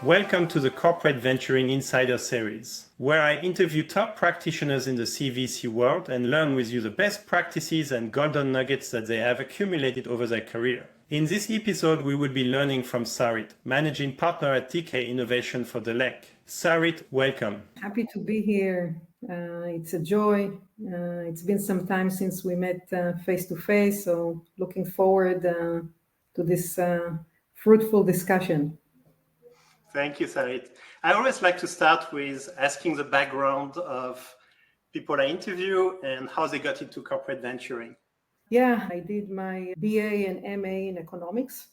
Welcome to the Corporate Venturing Insider Series, where I interview top practitioners in the CVC world and learn with you the best practices and golden nuggets that they have accumulated over their career. In this episode, we will be learning from Sarit, Managing Partner at TK Innovation for Delek. Sarit, welcome. Happy to be here. It's a joy. It's been some time since we met face-to-face, so looking forward to this fruitful discussion. Thank you, Sarit. I always like to start with asking the background of people I interview and how they got into corporate venturing. Yeah, I did my BA and MA in economics,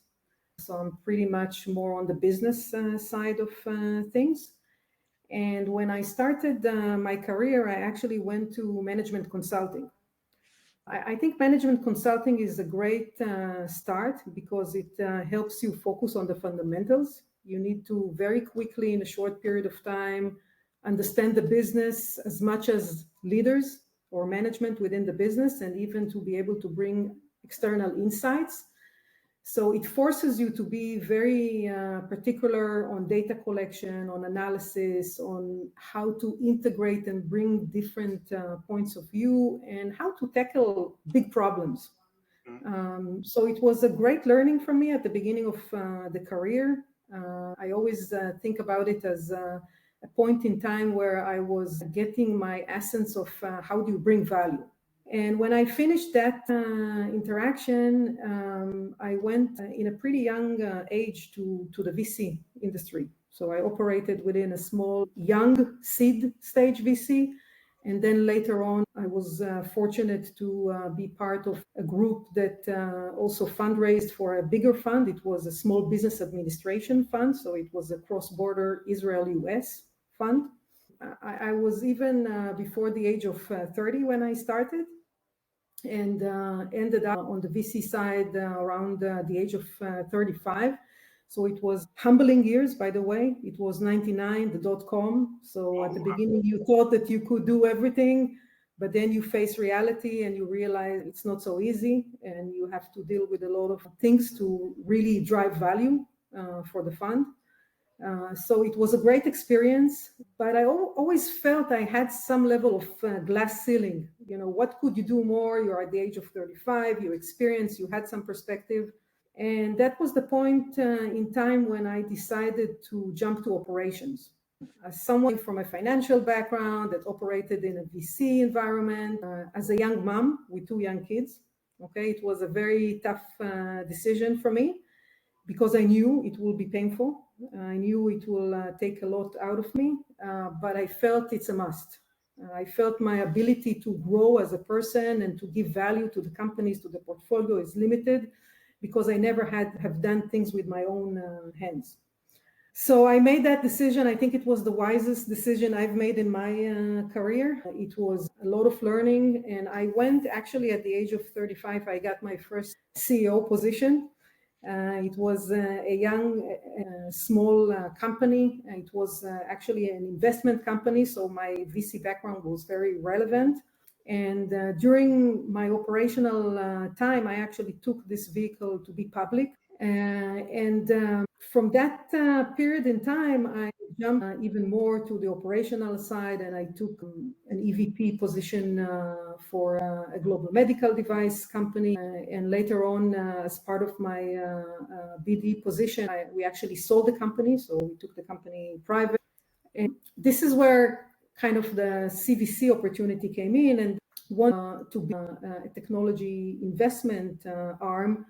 so I'm pretty much more on the business side of things. And when I started my career, I actually went to management consulting. I think management consulting is a great start because it helps you focus on the fundamentals. You need to very quickly, in a short period of time, understand the business as much as leaders or management within the business, and even to be able to bring external insights. So it forces you to be very particular on data collection, on analysis, on how to integrate and bring different points of view, and how to tackle big problems. So it was a great learning for me at the beginning of the career. I always think about it as a point in time where I was getting my essence of how do you bring value. And when I finished that interaction, I went in a pretty young age to the VC industry. So I operated within a small, young seed stage VC. And then later on, I was fortunate to be part of a group that also fundraised for a bigger fund. It was a small business administration fund. So it was a cross-border Israel US fund. I was even before the age of 30 when I started, and ended up on the VC side around the age of 35. So it was humbling years, by the way. It was 99, the dot-com. So at the beginning, you thought that you could do everything, but then you face reality and you realize it's not so easy, and you have to deal with a lot of things to really drive value for the fund. So it was a great experience, but I always felt I had some level of glass ceiling. You know, what could you do more? You're at the age of 35, you experienced, you had some perspective. And that was the point in time when I decided to jump to operations. As someone from a financial background that operated in a VC environment, as a young mom with 2 young kids, okay, it was a very tough decision for me because I knew it will be painful. I knew it will take a lot out of me, but I felt it's a must. I felt my ability to grow as a person and to give value to the companies, to the portfolio is limited, because I never have done things with my own hands. So I made that decision. I think it was the wisest decision I've made in my career. It was a lot of learning. And I went actually at the age of 35, I got my first CEO position. It was a young, small company. It was actually an investment company. So my VC background was very relevant. And during my operational time, I actually took this vehicle to be public. And from that period in time, I jumped even more to the operational side, and I took an EVP position for a global medical device company. And later on, as part of my BD position, we actually sold the company. So we took the company private. And this is where kind of the CVC opportunity came in, and wanted to be a technology investment arm.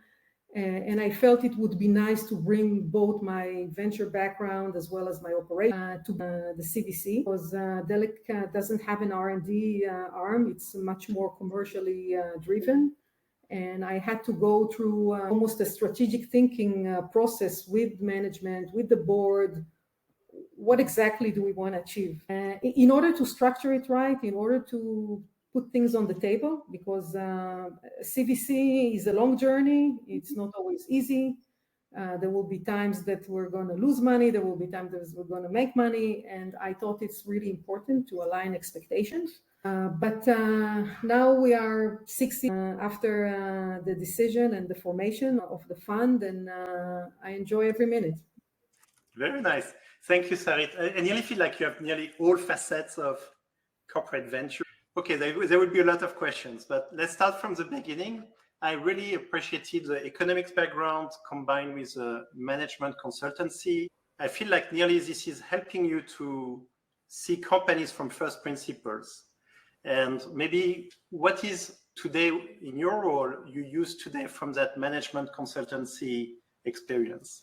And I felt it would be nice to bring both my venture background as well as my operation to the CVC, because Delek doesn't have an R&D arm. It's much more commercially driven. And I had to go through almost a strategic thinking process with management, with the board. What exactly do we want to achieve? In order to structure it right, in order to put things on the table, because CVC is a long journey. It's not always easy. There will be times that we're going to lose money. There will be times that we're going to make money. And I thought it's really important to align expectations. But now we are 6 years after the decision and the formation of the fund, and I enjoy every minute. Very nice. Thank you, Sarit. I nearly feel like you have nearly all facets of corporate venture. Okay, there will be a lot of questions, but let's start from the beginning. I really appreciated the economics background combined with the management consultancy. I feel like nearly this is helping you to see companies from first principles. And maybe what is today in your role you use today from that management consultancy experience?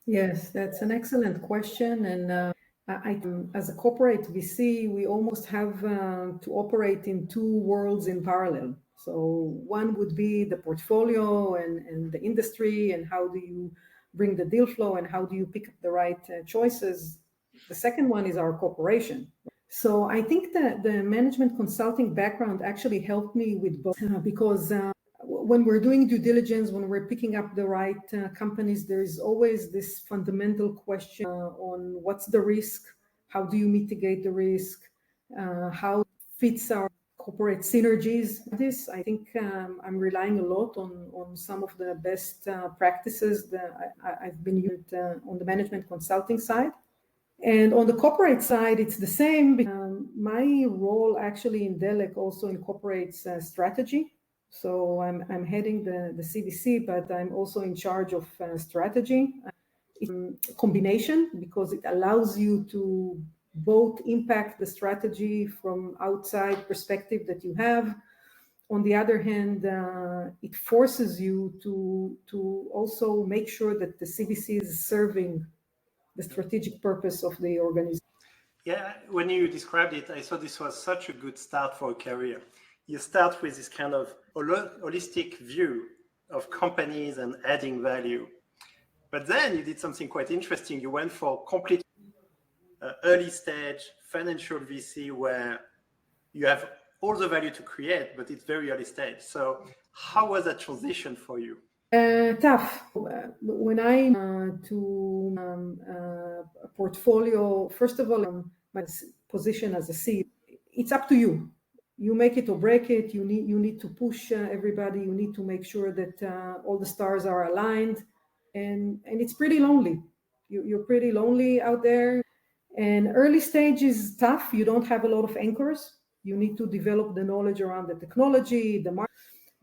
Yes, that's an excellent question. And as a corporate VC, we almost have to operate in two worlds in parallel. So one would be the portfolio and the industry, and how do you bring the deal flow, and how do you pick up the right choices. The second one is our corporation. So I think that the management consulting background actually helped me with both, because when we're doing due diligence, when we're picking up the right companies, there is always this fundamental question on what's the risk, how do you mitigate the risk, how fits our corporate synergies. This, I think I'm relying a lot on some of the best practices that I've been used on the management consulting side. And on the corporate side, it's the same. My role actually in Delek also incorporates strategy. So I'm heading the CVC, but I'm also in charge of strategy. It's a combination because it allows you to both impact the strategy from outside perspective that you have. On the other hand, it forces you to also make sure that the CVC is serving the strategic purpose of the organization. Yeah, when you described it, I thought this was such a good start for a career. You start with this kind of holistic view of companies and adding value. But then you did something quite interesting. You went for complete early stage financial VC where you have all the value to create, but it's very early stage. So how was that transition for you? Tough. When I to a portfolio, first of all, my position as a CEO, it's up to you. You make it or break it. You need to push everybody. You need to make sure that all the stars are aligned, and it's pretty lonely. You're pretty lonely out there, and early stage is tough. You don't have a lot of anchors. You need to develop the knowledge around the technology, the market.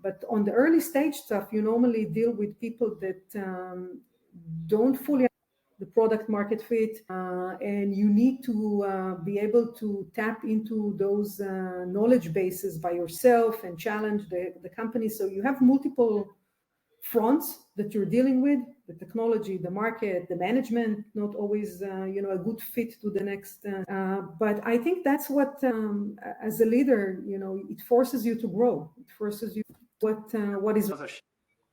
But on the early stage stuff, you normally deal with people that don't fully understand the product market fit, and you need to be able to tap into those knowledge bases by yourself and challenge the company. So you have multiple fronts that you're dealing with: the technology, the market, the management, not always a good fit to the next. But I think that's what, as a leader, it forces you to grow. It forces you what is.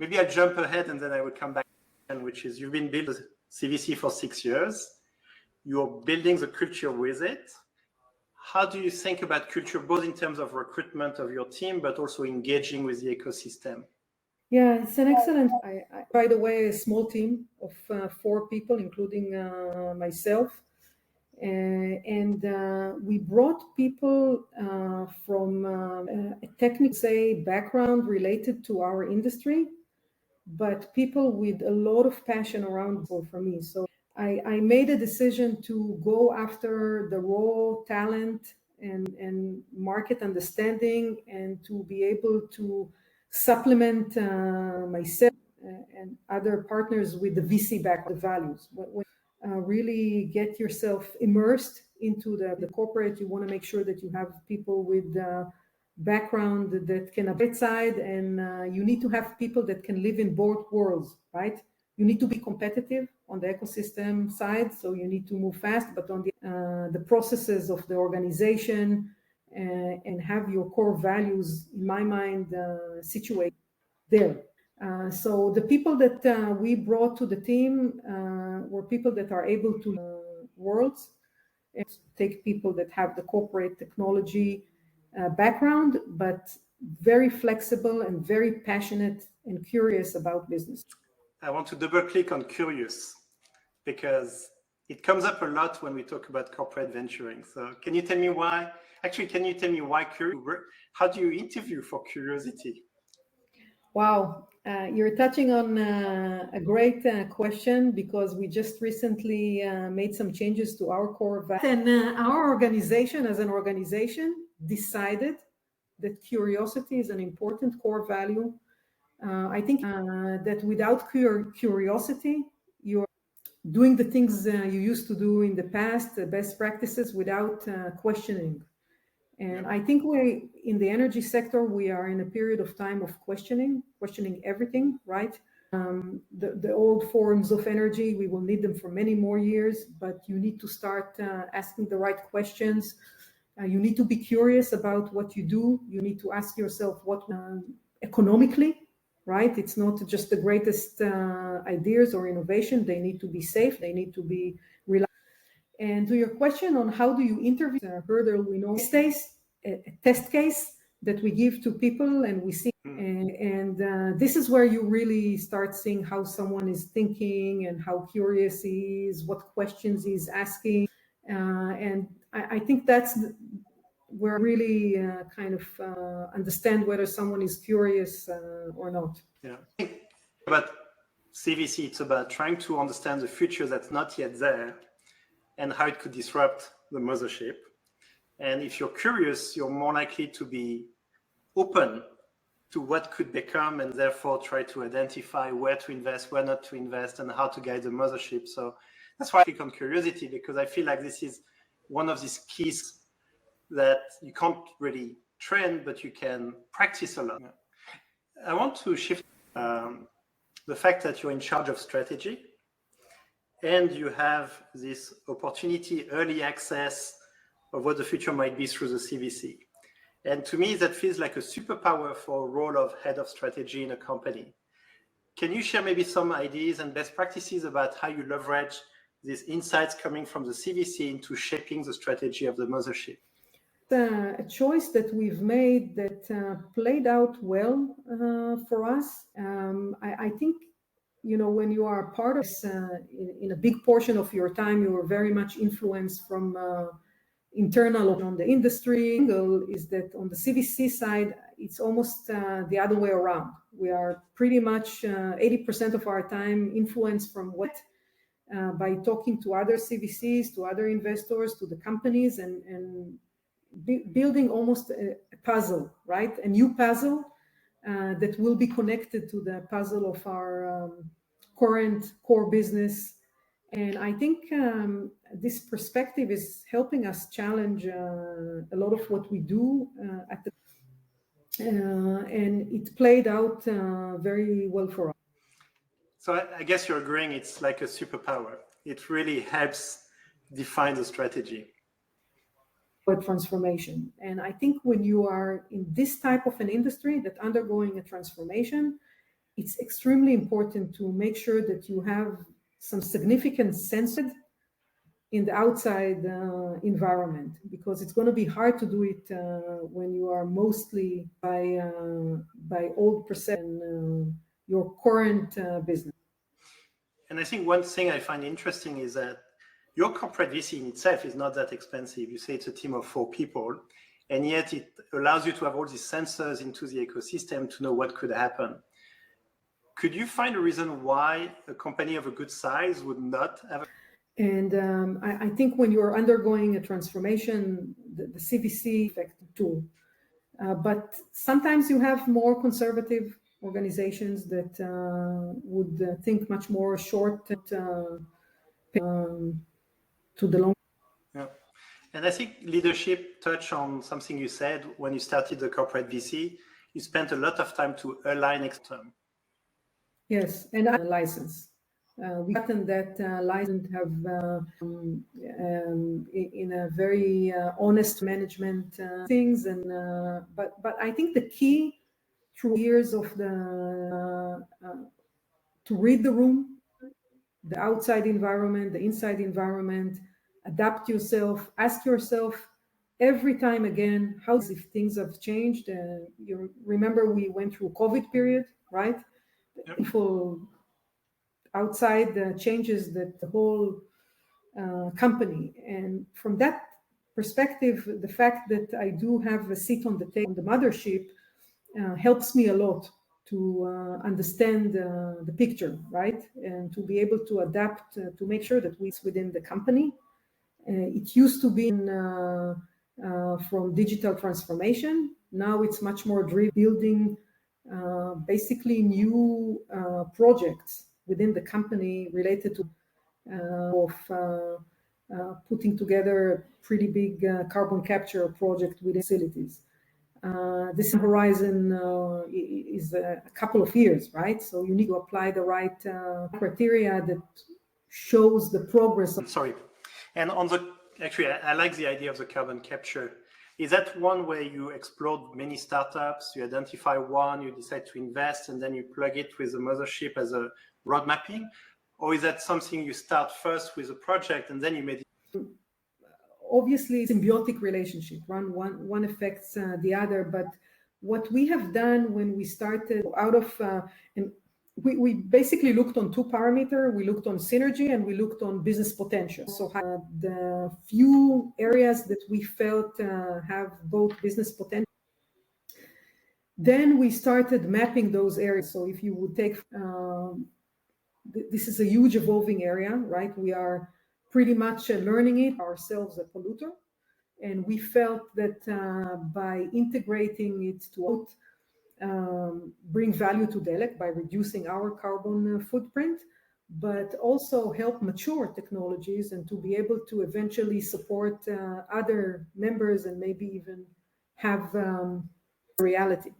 Maybe I'll jump ahead and then I would come back, which is you've been building CVC for 6 years. You're building the culture with it. How do you think about culture, both in terms of recruitment of your team, but also engaging with the ecosystem? Yeah, it's an excellent. By the way, a small team of 4 people, including myself. And we brought people from a technical background related to our industry, but people with a lot of passion around for me. So I made a decision to go after the raw talent and market understanding, and to be able to supplement myself and other partners with the VC back, the values. Really get yourself immersed into the corporate. You want to make sure that you have people with background that can have that side, and you need to have people that can live in both worlds, right? You need to be competitive on the ecosystem side, so you need to move fast, but on the processes of the organization and have your core values, in my mind, situated there. So the people that we brought to the team were people that are able to worlds, and take people that have the corporate technology background, but very flexible and very passionate and curious about business. I want to double click on curious, because it comes up a lot when we talk about corporate venturing. So can you tell me why? Actually, can you tell me why curious? How do you interview for curiosity? Wow. You're touching on a great question, because we just recently made some changes to our core values. And our organization, as an organization, decided that curiosity is an important core value. I think that without curiosity, you're doing the things you used to do in the past, the best practices, without questioning. And I think we, in the energy sector, we are in a period of time of questioning everything, right? The old forms of energy, we will need them for many more years, but you need to start asking the right questions. You need to be curious about what you do. You need to ask yourself what economically, right? It's not just the greatest ideas or innovation. They need to be safe. They need to be reliable. And to your question on how do you interview, further, we know a test case that we give to people, and we see, and this is where you really start seeing how someone is thinking and how curious he is, what questions he's asking, and I think that's where really kind of understand whether someone is curious or not. Yeah, but CVC, it's about trying to understand the future that's not yet there, and how it could disrupt the mothership. And if you're curious, you're more likely to be open to what could become, and therefore try to identify where to invest, where not to invest, and how to guide the mothership. So that's why I click on curiosity, because I feel like this is one of these keys that you can't really train, but you can practice a lot. I want to shift the fact that you're in charge of strategy, and you have this opportunity, early access of what the future might be through the CVC. And to me, that feels like a superpower for a role of head of strategy in a company. Can you share maybe some ideas and best practices about how you leverage these insights coming from the CVC into shaping the strategy of the mothership? A choice that we've made that played out well for us. I think, you know, when you are part of in a big portion of your time, you are very much influenced from internal on the industry. Is that on the CVC side, it's almost the other way around. We are pretty much 80% of our time influenced from what by talking to other CVCs, to other investors, to the companies, and building almost a puzzle, right? A new puzzle that will be connected to the puzzle of our current core business. And I think this perspective is helping us challenge a lot of what we do and it played out very well for us. So I guess you're agreeing it's like a superpower. It really helps define the strategy. Transformation. And I think when you are in this type of an industry that undergoing a transformation, it's extremely important to make sure that you have some significant sense in the outside environment, because it's going to be hard to do it when you are mostly by old perception your current business. And I think one thing I find interesting is that your corporate VC in itself is not that expensive. You say it's a team of 4 people, and yet it allows you to have all these sensors into the ecosystem to know what could happen. Could you find a reason why a company of a good size would not have a... And I think when you're undergoing a transformation, the CVC effect tool. But sometimes you have more conservative organizations that would think much more short to the long. Yeah. And I think leadership touched on something you said when you started the corporate VC. You spent a lot of time to align external. Yes, and a license. We gotten that license have in a very honest management things, and but I think the key through years of the to read the room, the outside environment, the inside environment, adapt yourself, ask yourself every time again, how if things have changed. You remember we went through COVID period, right? Yep. For outside changes that the whole company, and from that perspective, the fact that I do have a seat on the table, the mothership, helps me a lot to understand the picture, right? And to be able to adapt, to make sure that we within the company. It used to be from digital transformation. Now it's much more building basically new projects within the company related to putting together a pretty big carbon capture project with facilities. This horizon is a couple of years, right? So you need to apply the right criteria that shows the progress. Sorry. And actually, I like the idea of the carbon capture. Is that one where you explore many startups, you identify one, you decide to invest, and then you plug it with the mothership as a road mapping? Or is that something you start first with a project and then you made it? Obviously, symbiotic relationship. One affects the other. But what we have done when we started we basically looked on two parameters. We looked on synergy and we looked on business potential. So the few areas that we felt have both business potential, then we started mapping those areas. So if you would take, this is a huge evolving area, right? We are pretty much learning it ourselves, a polluter. And we felt that by integrating it to bring value to Delek by reducing our carbon footprint, but also help mature technologies and to be able to eventually support other members and maybe even have reality.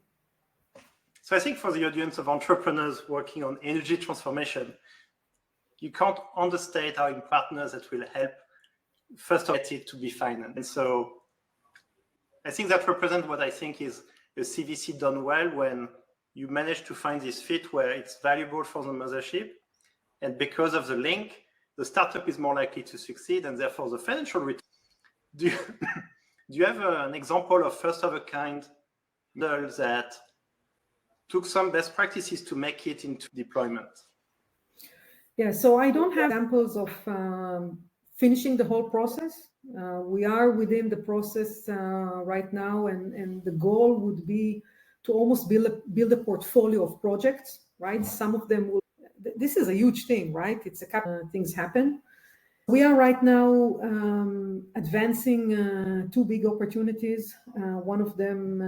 So I think for the audience of entrepreneurs working on energy transformation, you can't understate having partners that will help first get it to be financed. And so I think that represents what I think is a CVC done well, when you manage to find this fit where it's valuable for the mothership, and because of the link, the startup is more likely to succeed, and therefore the financial return. Do you have an example of first of a kind that took some best practices to make it into deployment? Yeah, so I don't have examples of finishing the whole process. We are within the process right now, and the goal would be to almost build a portfolio of projects, right? Some of them will, this is a huge thing, right? It's a couple of things happen. We are right now advancing two big opportunities, one of them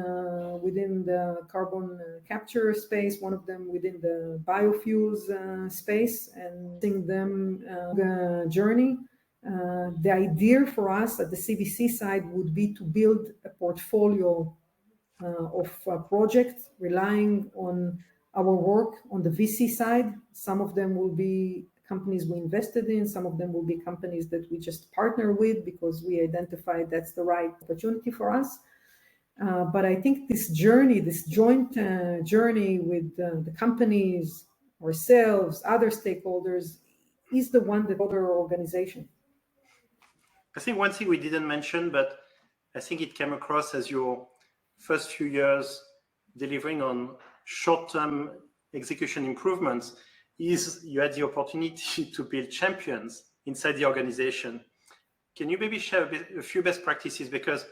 within the carbon capture space, one of them within the biofuels space, and seeing them journey. The idea for us at the CVC side would be to build a portfolio of projects relying on our work on the VC side. Some of them will be companies we invested in, some of them will be companies that we just partner with because we identified that's the right opportunity for us. But I think this journey, this joint journey with the companies, ourselves, other stakeholders, is the one that other organization. I think one thing we didn't mention, but I think it came across as your first few years delivering on short-term execution improvements, is you had the opportunity to build champions inside the organization. Can you maybe share a few best practices? Because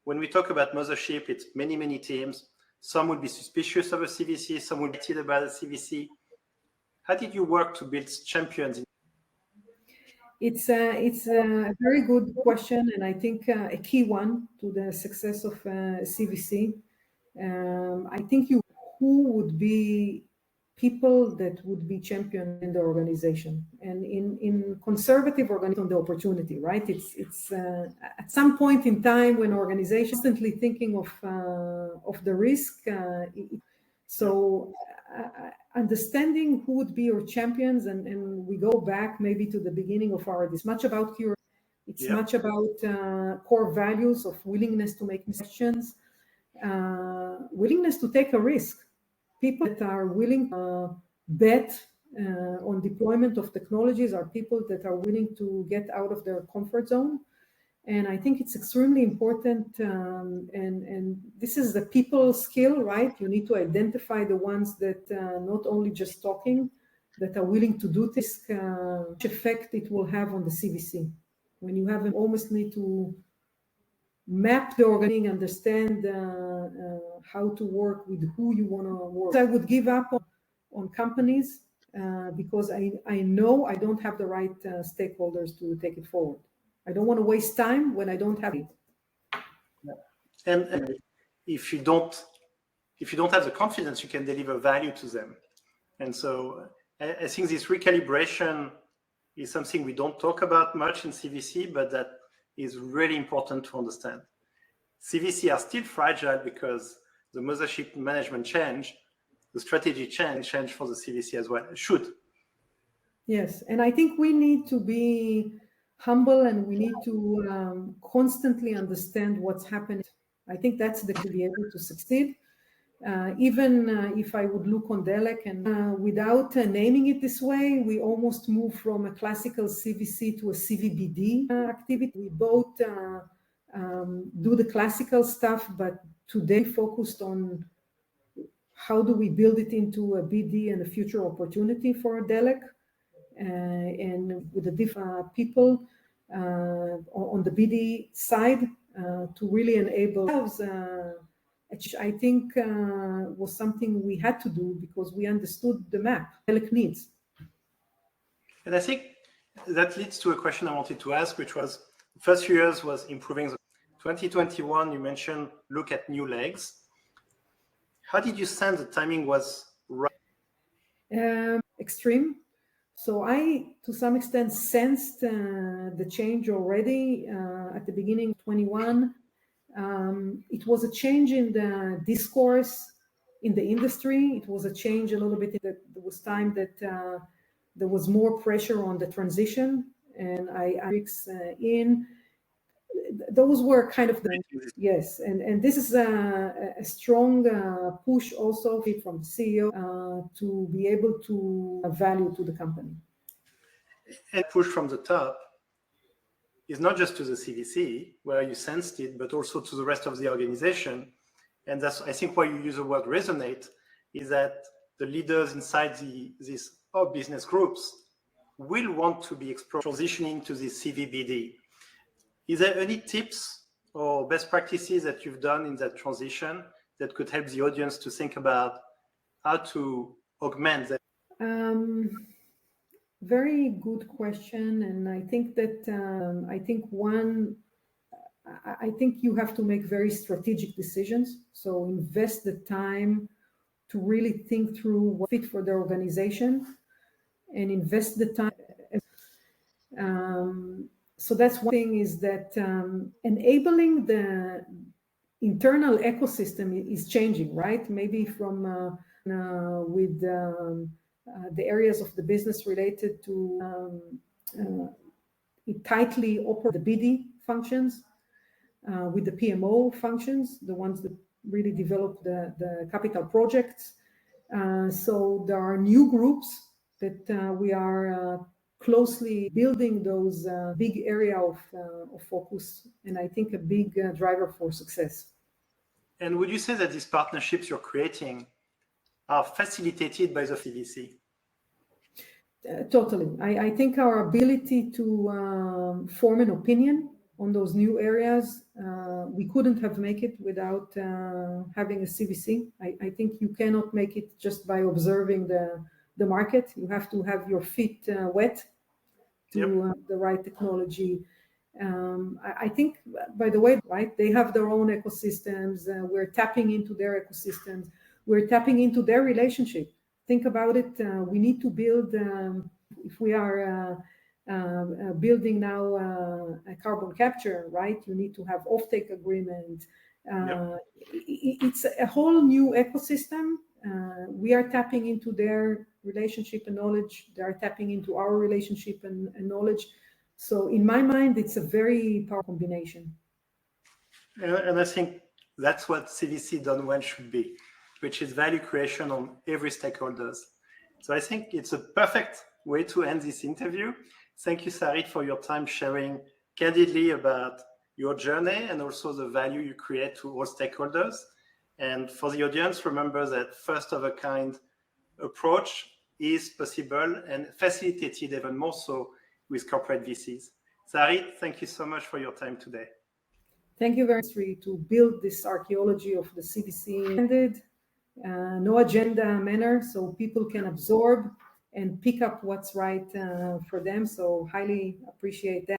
when we talk about mothership, it's many, many teams. Some would be suspicious of a CVC, some would be excited about a CVC. How did you work to build champions? It's a very good question, and I think a key one to the success of CVC. I think who would be people that would be champion in the organization, and in conservative organization on the opportunity, right? It's at some point in time when organizations constantly thinking of the risk. So understanding who would be your champions, and we go back maybe to the beginning of it's much about curiosity. It's much about core values of willingness to make decisions, willingness to take a risk. People that are willing to bet on deployment of technologies are people that are willing to get out of their comfort zone. And I think it's extremely important, and this is the people skill, right? You need to identify the ones that not only just talking, that are willing to do this, which effect it will have on the CVC. When you have almost need to map the organization, understand how to work with who you want to work. I would give up on companies because I know I don't have the right stakeholders to take it forward. I don't want to waste time when I don't have it. And if you don't have the confidence, you can deliver value to them. And so I think this recalibration is something we don't talk about much in CVC, but that is really important to understand. CVC are still fragile because the mothership management change, the strategy change for the CVC as well. It should. Yes, and I think we need to be humble and we need to constantly understand what's happening. I think that's to be able to succeed. Even if I would look on Delek and without naming it this way, we almost move from a classical CVC to a CVBD activity. We both do the classical stuff, but today focused on how do we build it into a BD and a future opportunity for Delek, and with the different people on the BD side to really enable ourselves. Which I think was something we had to do because we understood the map Delek needs. And I think that leads to a question I wanted to ask, which was the first few years was improving. 2021, you mentioned look at new legs. How did you sense the timing was right? Extreme. So I, to some extent, sensed the change already at the beginning of 21. It was a change in the discourse in the industry. It was a change a little bit that there was time that there was more pressure on the transition, and in those were kind of the yes, and this is a strong push also from the CEO to be able to add value to the company. And push from the top is not just to the CVC where you sensed it, but also to the rest of the organization. And that's, I think, why you use the word resonate, is that the leaders inside these business groups will want to be transitioning to the CVBD. Is there any tips or best practices that you've done in that transition that could help the audience to think about how to augment that? Very good question, and I think that I think you have to make very strategic decisions. So invest the time to really think through what fit for the organization, and invest the time. So that's one thing, is that enabling the internal ecosystem is changing, right? Maybe from with the areas of the business related to tightly operate the BD functions with the PMO functions, the ones that really develop the capital projects. So there are new groups that we are closely building those big area of focus, and I think a big driver for success. And would you say that these partnerships you're creating are facilitated by the CVC? Totally. I think our ability to form an opinion on those new areas, we couldn't have make it without having a CVC. I think you cannot make it just by observing the market. You have to have your feet wet to the right technology. I think, by the way, right, they have their own ecosystems. We're tapping into their ecosystems. We're tapping into their relationship. Think about it. We need to build, if we are building now a carbon capture, right? You need to have offtake agreement. It's a whole new ecosystem. We are tapping into their relationship and knowledge. They are tapping into our relationship and knowledge. So in my mind, it's a very powerful combination. And I think that's what CVC done well should be, which is value creation on every stakeholders. So I think it's a perfect way to end this interview. Thank you, Sarit, for your time sharing candidly about your journey and also the value you create to all stakeholders. And for the audience, remember that first of a kind approach is possible and facilitated even more so with corporate VCs. Sarit, thank you so much for your time today. Thank you very much to build this archaeology of the CVC. No agenda manner, so people can absorb and pick up what's right for them. So highly appreciate that.